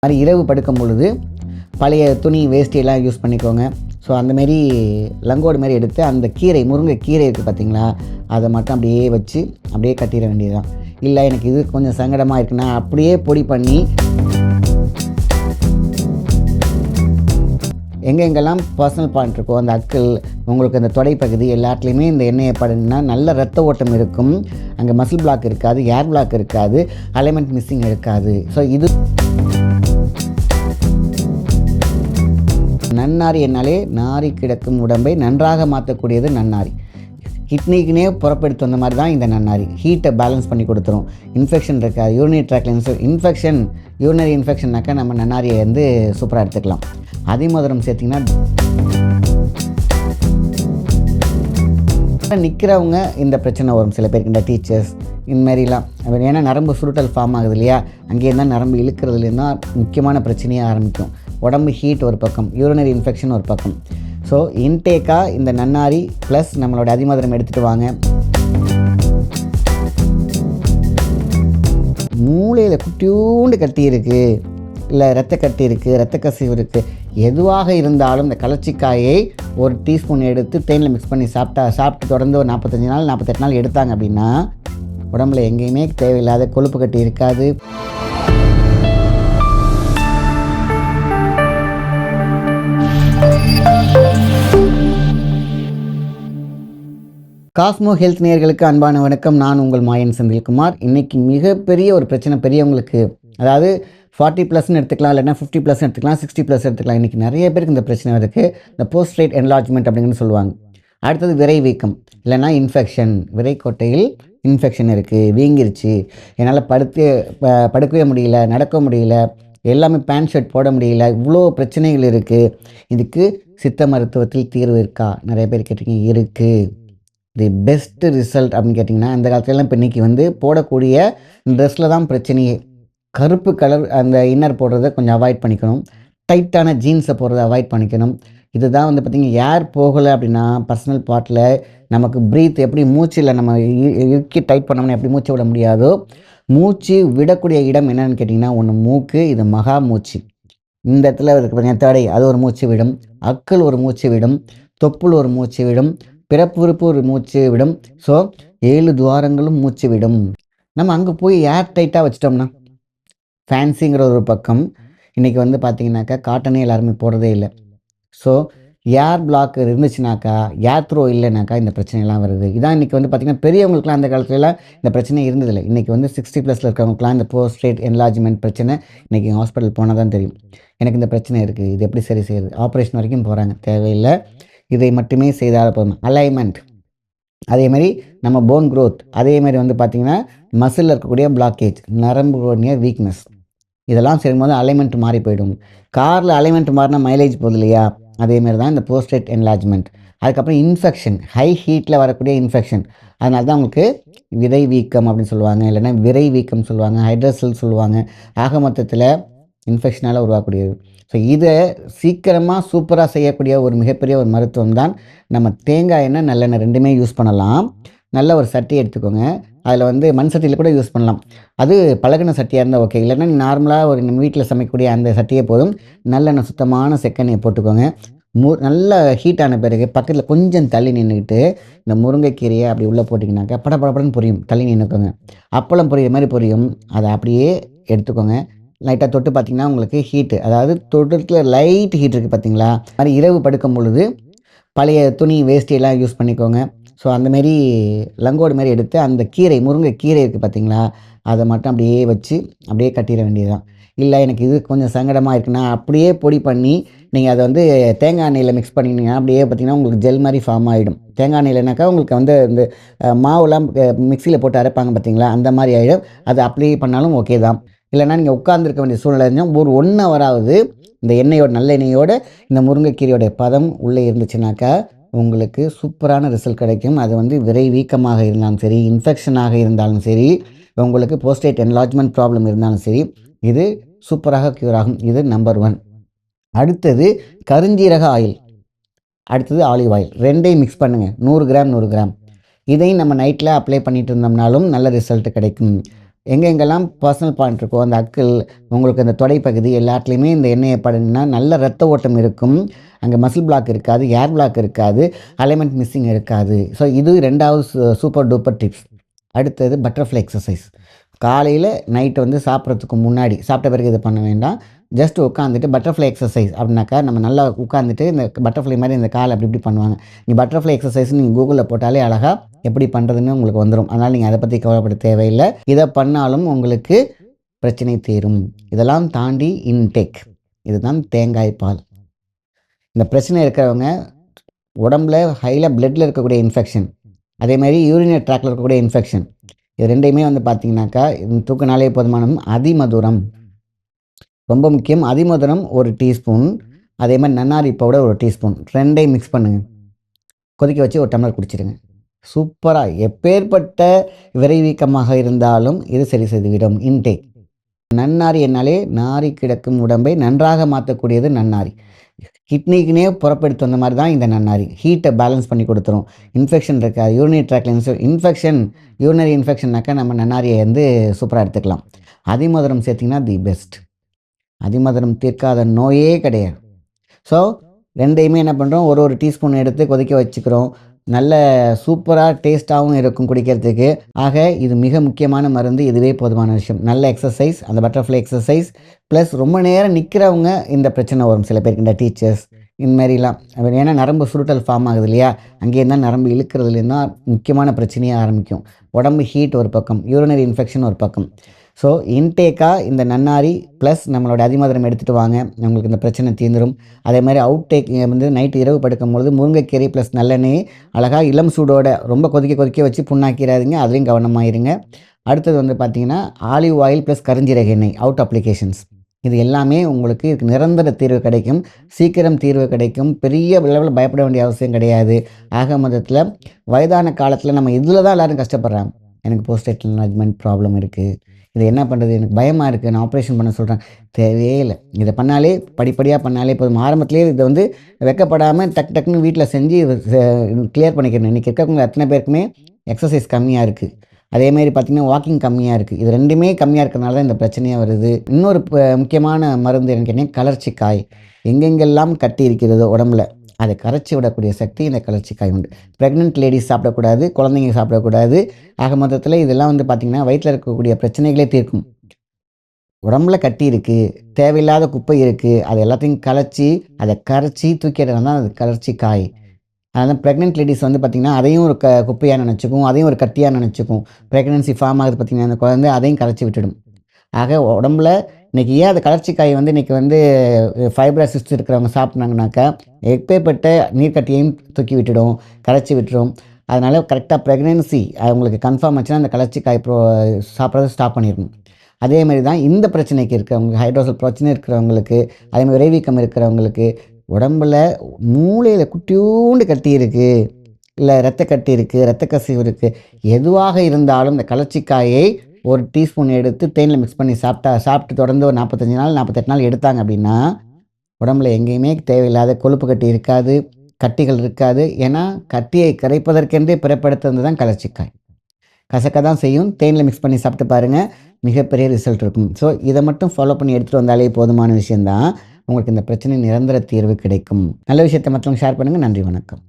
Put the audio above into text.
மாதிரி இரவு படுக்கும் பொழுது பழைய துணி வேஷ்டியெல்லாம் யூஸ் பண்ணிக்கோங்க. ஸோ அந்தமாரி லங்கோடு மாரி எடுத்து அந்த கீரை, முருங்கை கீரை இருக்குது பார்த்தீங்களா, அதை மட்டும் அப்படியே வச்சு அப்படியே கட்டிட வேண்டியது தான். இல்லை எனக்கு இது கொஞ்சம் சங்கடமாக இருக்குன்னா அப்படியே பொடி பண்ணி எங்கெங்கெல்லாம் பர்சனல் பாயிண்ட் இருக்கோ அந்த அக்கிள், உங்களுக்கு அந்த தொடைப்பகுதி எல்லாத்துலேயுமே இந்த எண்ணெயை படுனா நல்ல ரத்த ஓட்டம் இருக்கும். அங்கே மசில் பிளாக் இருக்காது, ஏர் பிளாக் இருக்காது, அலைன்மெண்ட் மிஸ்ஸிங் இருக்காது. ஸோ இது நன்னாரி என்னாலே நாரி கிடக்கும் உடம்பை நன்றாக மாற்றக்கூடியது நன்னாரி. கிட்னிக்குனே புறப்படுத்து வந்த மாதிரி தான் இந்த நன்னாரி. ஹீட்டை பேலன்ஸ் பண்ணி கொடுத்துரும். இன்ஃபெக்ஷன் இருக்கா, யூரினரி ட்ராக்ல யூரினரி இன்ஃபெக்ஷன்னாக்கா நம்ம நன்னாரியை வந்து சூப்பராக எடுத்துக்கலாம். அதிமதுரம் சேர்த்திங்கன்னா நிற்கிறவங்க இந்த பிரச்சனை வரும். சில பேருக்கு இந்த டீச்சர்ஸ் இந்த மாதிரிலாம் ஏன்னா நரம்பு சுருட்டல் ஃபார்ம் ஆகுது இல்லையா, அங்கேருந்து தான் நரம்பு இழுக்கிறதுலேருந்து தான் முக்கியமான பிரச்சனையே ஆரம்பிக்கும். உடம்பு ஹீட் ஒரு பக்கம், யூரினரி இன்ஃபெக்ஷன் ஒரு பக்கம். ஸோ இன்டேக்காக இந்த நன்னாரி ப்ளஸ் நம்மளோட அதிமதுரம் எடுத்துகிட்டு வாங்க. மூளையில் குட்டியூண்டு கட்டி இருக்குது, இல்லை ரத்த கட்டி இருக்குது, ரத்த கசிவு இருக்குது, எதுவாக இருந்தாலும் இந்த கலச்சிக்காயை ஒரு டீஸ்பூன் எடுத்து தேனில் மிக்ஸ் பண்ணி சாப்பிட்டு தொடர்ந்து ஒரு 45 நாள் 48 நாள் எடுத்தாங்க அப்படின்னா உடம்புல எங்கேயுமே தேவையில்லாத கொழுப்பு கட்டி இருக்காது. காஸ்மோ ஹெல்த் நேயர்களுக்கு அன்பான வணக்கம். நான் உங்கள் மாயன் செந்தில்குமார். இன்றைக்கி மிகப்பெரிய ஒரு பிரச்சனை பெரியவங்களுக்கு, அதாவது 40+ எடுத்துக்கலாம், இல்லைனா 50+ எடுத்துக்கலாம், 60+ எடுத்துக்கலாம். இன்றைக்கி நிறைய பேருக்கு இந்த பிரச்சனை இருக்குது. இந்த போஸ்ட்-ரேட் என்லார்ஜ்மெண்ட் அப்படிங்கிறது சொல்லுவாங்க. அடுத்தது விரை வீக்கம், இல்லைனா இன்ஃபெக்ஷன். விரைக்கோட்டையில் இன்ஃபெக்ஷன் இருக்குது, வீங்கிருச்சு, என்னால் படுக்கவே முடியல, நடக்க முடியல, எல்லாமே பேண்ட் ஷர்ட் போட முடியல, இவ்வளோ பிரச்சனைகள் இருக்குது. இதுக்கு சித்த மருத்துவத்தில் தீர்வு இருக்கா? நிறைய பேர் கேட்டிருக்கீங்க. இருக்குது. தி பெஸ்ட் ரிசல்ட் அப்படின்னு கேட்டிங்கன்னா, இந்த காலத்துலலாம் இப்போ இன்றைக்கி வந்து போடக்கூடிய ட்ரெஸ்ஸில் தான் பிரச்சனையே. கருப்பு கலர் அந்த இன்னர் போடுறத கொஞ்சம் அவாய்ட் பண்ணிக்கணும். டைட்டான ஜீன்ஸை போடுறத அவாய்ட் பண்ணிக்கணும். இதுதான் வந்து பார்த்திங்கன்னா ஏர் போகலை அப்படின்னா பர்சனல் பார்ட்டில் நமக்கு ப்ரீத் எப்படி மூச்சில் நம்ம இறுக்கி டைட் பண்ணோம்னா எப்படி மூச்சு விட முடியாதோ, மூச்சு விடக்கூடிய இடம் என்னென்னு கேட்டிங்கன்னா, ஒன்று மூக்கு, இது மகா மூச்சு. இந்த இடத்துல இருக்குது பார்த்தீங்கன்னா தடை, அது ஒரு மூச்சு விடும். அக்கள் ஒரு மூச்சு விடும். தொப்புள் ஒரு மூச்சு விடும். பிறப்புறுப்பு ஒரு மூச்சு விடும். ஸோ 7 துவாரங்களும் மூச்சு விடும். நம்ம அங்கே போய் ஏர் டைட்டாக வச்சிட்டோம்னா ஃபேன்சிங்கிற ஒரு பக்கம். இன்றைக்கி வந்து பார்த்திங்கனாக்கா காட்டனே எல்லாருமே போடுறதே இல்லை. ஸோ ஏர் பிளாக் இருந்துச்சுனாக்கா, ஏர் த்ரோ இல்லைனாக்கா இந்த பிரச்சனைலாம் வருது. இதான் இன்றைக்கி வந்து பார்த்திங்கன்னா பெரியவங்களுக்குலாம் அந்த காலத்துலலாம் இந்த பிரச்சனை இருந்ததில்லை. இன்றைக்கி வந்து 60+ இருக்கிறவங்களுக்குலாம் இந்த போஸ்ட்-ரேட் என்லார்ஜ்மெண்ட் பிரச்சனை இன்றைக்கி ஹாஸ்பிட்டல் போனால் தான் தெரியும். எனக்கு இந்த பிரச்சனை இருக்குது, இது எப்படி சரி செய்யுது, ஆப்ரேஷன் வரைக்கும் போகிறாங்க. தேவையில்லை, இதை மட்டுமே செய்தால் போதும். அலைன்மெண்ட், அதேமாதிரி நம்ம போன் க்ரோத், அதேமாதிரி வந்து பார்த்திங்கன்னா மசிலில் இருக்கக்கூடிய பிளாக்கேஜ், நரம்புடைய வீக்னஸ், இதெல்லாம் செய்யும்போது அலைன்மெண்ட் மாறி போயிடும். காரில் அலைன்மெண்ட் மாறினா மைலேஜ் போகுது இல்லையா, அதேமாதிரி தான் இந்த போஸ்ட்-ரேட் என்லார்ஜ்மெண்ட். அதுக்கப்புறம் இன்ஃபெக்ஷன், ஹை ஹீட்டில் வரக்கூடிய இன்ஃபெக்ஷன். அதனால தான் உங்களுக்கு விதை வீக்கம் அப்படின்னு சொல்லுவாங்க, இல்லைன்னா விரை வீக்கம் சொல்லுவாங்க, ஹைட்ரசல் சொல்லுவாங்க. ஆக மொத்தத்தில் இன்ஃபெக்ஷனால் உருவாக்கக்கூடியது. ஸோ இதை சீக்கிரமாக சூப்பராக செய்யக்கூடிய ஒரு மிகப்பெரிய ஒரு மருத்துவம் தான் நம்ம தேங்காய் எண்ணெய், நல்லெண்ணெய் ரெண்டுமே யூஸ் பண்ணலாம். நல்ல ஒரு சட்டி எடுத்துக்கோங்க. அதில் வந்து மண் சட்டியில் கூட யூஸ் பண்ணலாம். அது பழகின சட்டியாக இருந்தால் ஓகே, இல்லைன்னா நார்மலாக ஒரு நம்ம வீட்டில் சமைக்கக்கூடிய அந்த சட்டியே போதும். நல்லெண்ணெய், சுத்தமான செக்கெண்ணெயை போட்டுக்கோங்க. நல்ல ஹீட் ஆன பிறகு பக்கத்தில் கொஞ்சம் தள்ளி நின்றுக்கிட்டு இந்த முருங்கைக்கீரையை அப்படி உள்ளே போட்டிங்கனாக்கா படப்படப்படன்னு பொரியும். தள்ளி நின்றுக்கோங்க. அப்பளம் பொரியிற மாதிரி பொரியும். அதை அப்படியே எடுத்துக்கோங்க. லைட்டாக தொட்டு பார்த்திங்கன்னா உங்களுக்கு ஹீட்டு, அதாவது தொடுறதுல லைட் ஹீட் இருக்குது பார்த்தீங்களா. அது இரவு படுக்கும் பொழுது பழைய துணி வேஷ்டியெல்லாம் யூஸ் பண்ணிக்கோங்க. ஸோ அந்தமாரி லங்கோடு மாரி எடுத்து அந்த கீரை, முருங்கை கீரை இருக்குது பார்த்தீங்களா, அதை மட்டும் அப்படியே வச்சு அப்படியே கட்டிட வேண்டியது தான். இல்லை எனக்கு இது கொஞ்சம் சங்கடமாக இருக்குன்னா அப்படியே பொடி பண்ணி நீங்கள் அதை வந்து தேங்காய் எண்ணெயில் மிக்ஸ் பண்ணிங்கன்னா அப்படியே பார்த்திங்கன்னா உங்களுக்கு ஜெல் மாதிரி ஃபார்ம் ஆகிடும். தேங்காய் எண்ணெயில்னாக்கா உங்களுக்கு வந்து இந்த மாவுலாம் மிக்சியில் போட்டு அரைப்பாங்க பார்த்தீங்களா, அந்த மாதிரி ஆகிடும். அது அப்ளை பண்ணாலும் ஓகே தான். இல்லைனா நீங்கள் உட்காந்துருக்க வேண்டிய சூழ்நிலை இருந்தால் ஒரு 1 ஹவராவது இந்த எண்ணெயோட, நல்ல எண்ணெயோட இந்த முருங்கைக்கீரையோடைய பதம் உள்ளே இருந்துச்சுனாக்கா உங்களுக்கு சூப்பரான ரிசல்ட் கிடைக்கும். அது வந்து விரை வீக்கமாக இருந்தாலும் சரி, இன்ஃபெக்ஷனாக இருந்தாலும் சரி, உங்களுக்கு போஸ்ட்-ரேட் என்லார்ஜ்மெண்ட் ப்ராப்ளம் இருந்தாலும் சரி, இது சூப்பராக க்யூர் ஆகும். இது நம்பர் 1. அடுத்தது கருஞ்சீரக ஆயில், அடுத்தது ஆலிவ் ஆயில், ரெண்டையும் மிக்ஸ் பண்ணுங்கள். 100 கிராம் 100 கிராம். இதையும் நம்ம நைட்டில் அப்ளை பண்ணிட்டு இருந்தோம்னாலும் நல்ல ரிசல்ட் கிடைக்கும். எங்கெங்கெல்லாம் பர்சனல் பாயிண்ட் இருக்கோ, அந்த அக்கிள், உங்களுக்கு அந்த தொடைப்பகுதி எல்லாத்துலேயுமே இந்த எண்ணெயை படுங்கன்னா நல்ல ரத்த ஓட்டம் இருக்கும். அங்கே மசில் பிளாக் இருக்காது, ஏர் பிளாக் இருக்காது, அலைன்மெண்ட் மிஸ்ஸிங் இருக்காது. ஸோ இது 2வது சூப்பர் டூப்பர் டிப்ஸ். அடுத்தது பட்டர்ஃப்ளை எக்ஸசைஸ். காலையில் நைட்டு வந்து சாப்பிட்றதுக்கு முன்னாடி, சாப்பிட்ட பிறகு இது பண்ண வேண்டாம். ஜஸ்ட் உட்காந்துட்டு பட்டர்ஃப்ளை எக்ஸசைஸ் அப்படின்னாக்கா, நம்ம நல்லா உட்காந்துட்டு இந்த பட்டர்ஃப்ளை மாதிரி இந்த கால் அப்படி இப்படி பண்ணுவாங்க. நீங்கள் பட்டர்ஃப்ளை எக்ஸசைஸ்ன்னு நீங்கள் கூகுளில் போட்டாலே அழகாக எப்படி பண்ணுறதுன்னு உங்களுக்கு வந்துடும். அதனால் நீங்கள் அதை பற்றி கவலைப்பட தேவையில்லை. இதை பண்ணாலும் உங்களுக்கு பிரச்சனை தீரும். இதெல்லாம் தாண்டி இன்டேக், இதுதான் தேங்காய் பால். இந்த பிரச்சனை இருக்கிறவங்க உடம்புல ஹையில் பிளட்டில் இருக்கக்கூடிய இன்ஃபெக்ஷன், அதேமாதிரி யூரினரி ட்ராக்டில் இருக்கக்கூடிய இன்ஃபெக்ஷன், இது ரெண்டையுமே வந்து பார்த்தீங்கன்னாக்கா தூக்கினாலே போதுமானம். அதிமதுரம் ரொம்ப முக்கியம். அதிமதுரம் 1 டீஸ்பூன், அதே மாதிரி நன்னாரி பவுடர் 1 டீஸ்பூன், ரெண்டையும் மிக்ஸ் பண்ணுங்கள். கொதிக்க வச்சு 1 டம்ளர் குடிச்சிடுங்க. சூப்பராக எப்பேற்பட்ட விரைவீக்கமாக இருந்தாலும் இது சரி செய்துவிடும். இன்டேக் நன்னாரி என்னாலே நாரி கிடக்கும் உடம்பை நன்றாக மாற்றக்கூடியது நன்னாரி. கிட்னிக்குனே புறப்படுத்து வந்த மாதிரி தான் இந்த நன்னாரி. ஹீட்டை பேலன்ஸ் பண்ணி கொடுத்துரும். இன்ஃபெக்ஷன் இருக்கா, யூரினரி ட்ராக்டில் இன்ஃபெக்ஷன், யூரினரி இன்ஃபெக்ஷன்னாக்கா நம்ம நன்னாரியை வந்து சூப்பராக எடுத்துக்கலாம். அதிமதுரம் சேர்த்திங்கன்னா தி பெஸ்ட். அதிமதுரம் தீர்க்காத நோயே கிடையாது. ஸோ ரெண்டையுமே என்ன பண்ணுறோம், ஒரு டீஸ்பூன் எடுத்து கொதிக்க வச்சுக்கிறோம். நல்ல சூப்பராக டேஸ்ட்டாகவும் இருக்கும் குடிக்கிறதுக்கு. ஆக இது மிக முக்கியமான மருந்து. இதுவே போதுமான விஷயம். நல்ல எக்ஸசைஸ், அந்த பட்டர்ஃப்ளை எக்ஸசைஸ் ப்ளஸ் ரொம்ப நேரம் நிற்கிறவங்க இந்த பிரச்சனை வரும் சில பேருக்கு, இந்த டீச்சர்ஸ் இந்தமாரிலாம். ஏன்னா நரம்பு சுருட்டல் ஃபார்ம் ஆகுது இல்லையா, அங்கே இருந்தால் நரம்பு இழுக்கிறதுலேருந்து முக்கியமான பிரச்சனையாக ஆரம்பிக்கும். உடம்பு ஹீட் ஒரு பக்கம், யூரினரி இன்ஃபெக்ஷன் ஒரு பக்கம். ஸோ இன்டேக்காக இந்த நன்னாரி ப்ளஸ் நம்மளோட அதிமதுரம் எடுத்துகிட்டு வாங்க, உங்களுக்கு இந்த பிரச்சனை தீர்ந்துடும். அதே மாதிரி அவுட்டேக் வந்து நைட்டு இரவு படுக்கும்பொழுது முருங்கைக்கீரை ப்ளஸ் நல்லெண்ணெய் அழகாக இளம் சூடோட ரொம்ப கொதிக்க வச்சு புண்ணாக்கிறாதீங்க, அதுலேயும் கவனமாயிருங்க. அடுத்தது வந்து பார்த்திங்கன்னா ஆலிவ் ஆயில் ப்ளஸ் கருஞ்சீரக எண்ணெய் அவுட் அப்ளிகேஷன்ஸ். இது எல்லாமே உங்களுக்கு இதுக்கு நிரந்தர தீர்வு கிடைக்கும், சீக்கிரம் தீர்வு கிடைக்கும். பெரிய லெவலில் பயப்பட வேண்டிய அவசியம் கிடையாது. ஆக மொத்தத்தில் வயதான காலத்தில் நம்ம இதில் தான் எல்லோரும் கஷ்டப்படுறாங்க. எனக்கு போஸ்ட் மேனேஜ்மெண்ட் ப்ராப்ளம் இருக்குது, இது என்ன பண்ணுறது, எனக்கு பயமாக இருக்குது, நான் ஆப்ரேஷன் பண்ண சொல்கிறேன். தேவையே இல்லை. இதை பண்ணாலே படிப்படியாக பண்ணாலே போதும். ஆரம்பத்திலே இதை வந்து வெக்கப்படாமல் டக்குன்னு வீட்டில் செஞ்சு கிளியர் பண்ணிக்கிறேன். இன்றைக்கி இருக்கவங்க அத்தனை பேருக்குமே எக்ஸசைஸ் கம்மியாக இருக்குது, அதேமாதிரி பார்த்திங்கன்னா வாக்கிங் கம்மியாக இருக்குது. இது ரெண்டுமே கம்மியாக இருக்கிறனால தான் இந்த பிரச்சனையாக வருது. இன்னொரு முக்கியமான மருந்து எனக்கு கேட்டிங்கன்னா கலர்ச்சிக்காய். எங்கெங்கெல்லாம் கட்டி இருக்கிறதோ உடம்புல அதை கரைச்சி விடக்கூடிய சக்தி இந்த கலர்ச்சிக்காய் உண்டு. ப்ரெக்னென்ட் லேடிஸ் சாப்பிடக்கூடாது, குழந்தைங்க சாப்பிடக்கூடாது. ஆக மொத்தத்தில் இதெல்லாம் வந்து பார்த்திங்கன்னா வயிற்றில் இருக்கக்கூடிய பிரச்சனைகளே தீர்க்கும். உடம்புல கட்டி இருக்குது, தேவையில்லாத குப்பை இருக்குது, அது எல்லாத்தையும் அதை கரைச்சி தூக்கிடுறது தான் அது கலர்ச்சிக்காய். அதனால் ப்ரெக்னென்ட் லேடிஸ் வந்து பார்த்திங்கன்னா அதையும் ஒரு குப்பையாக நினச்சிக்கும், அதையும் ஒரு கட்டியாக நினச்சிக்கும். ப்ரெக்னென்சி ஃபார்ம் ஆகுது பார்த்திங்கன்னா அந்த குழந்தை அதையும் கரைச்சி விட்டுடும். ஆக உடம்புல இன்றைக்கி ஏன் அது கலர்ச்சிக்காய் வந்து இன்றைக்கி வந்து ஃபைப்ரோசிஸ்ட் இருக்கிறவங்க சாப்பிட்னாங்கனாக்கா எப்பேற்பட்ட நீர்க்கட்டியையும் தூக்கி விட்டுடும், கரைச்சி விட்டுடும். அதனால் கரெக்டாக ப்ரெக்னென்சி அவங்களுக்கு கன்ஃபார்ம் ஆச்சுன்னா அந்த கலர்ச்சிக்காய் சாப்பிட்றத ஸ்டாப் பண்ணிடணும். அதேமாதிரி தான் இந்த பிரச்சனைக்கு இருக்கிறவங்களுக்கு, ஹைட்ரோசல் பிரச்சனை இருக்கிறவங்களுக்கு, அதேமாதிரி விரைவீக்கம் இருக்கிறவங்களுக்கு, உடம்பில் மூளையில் குட்டியூண்டு கட்டி இருக்குது, இல்லை ரத்த கட்டி இருக்குது, ரத்த கசிவு இருக்குது, எதுவாக இருந்தாலும் இந்த கலர்ச்சிக்காயை 1 டீஸ்பூன் எடுத்து தேனில் மிக்ஸ் பண்ணி சாப்பிட்டு தொடர்ந்து ஒரு 45 நாள் 48 நாள் எடுத்தாங்க அப்படின்னா உடம்புல எங்கேயுமே தேவையில்லாத கொழுப்பு கட்டி இருக்காது, கட்டிகள் இருக்காது. ஏன்னா கட்டியை கரைப்பதற்கென்றே பிறப்படுத்துறது தான் கலர்ச்சிக்காய். கசக்க தான் செய்யும். தேனில் மிக்ஸ் பண்ணி சாப்பிட்டு பாருங்கள், மிகப்பெரிய ரிசல்ட் இருக்கும். ஸோ இதை மட்டும் ஃபாலோ பண்ணி எடுத்துகிட்டு வந்தாலே போதுமான விஷயந்தான். உங்களுக்கு இந்த பிரச்சனை நிரந்தர தீர்வு கிடைக்கும். நல்ல விஷயத்தை மற்றவங்க ஷேர் பண்ணுங்கள். நன்றி, வணக்கம்.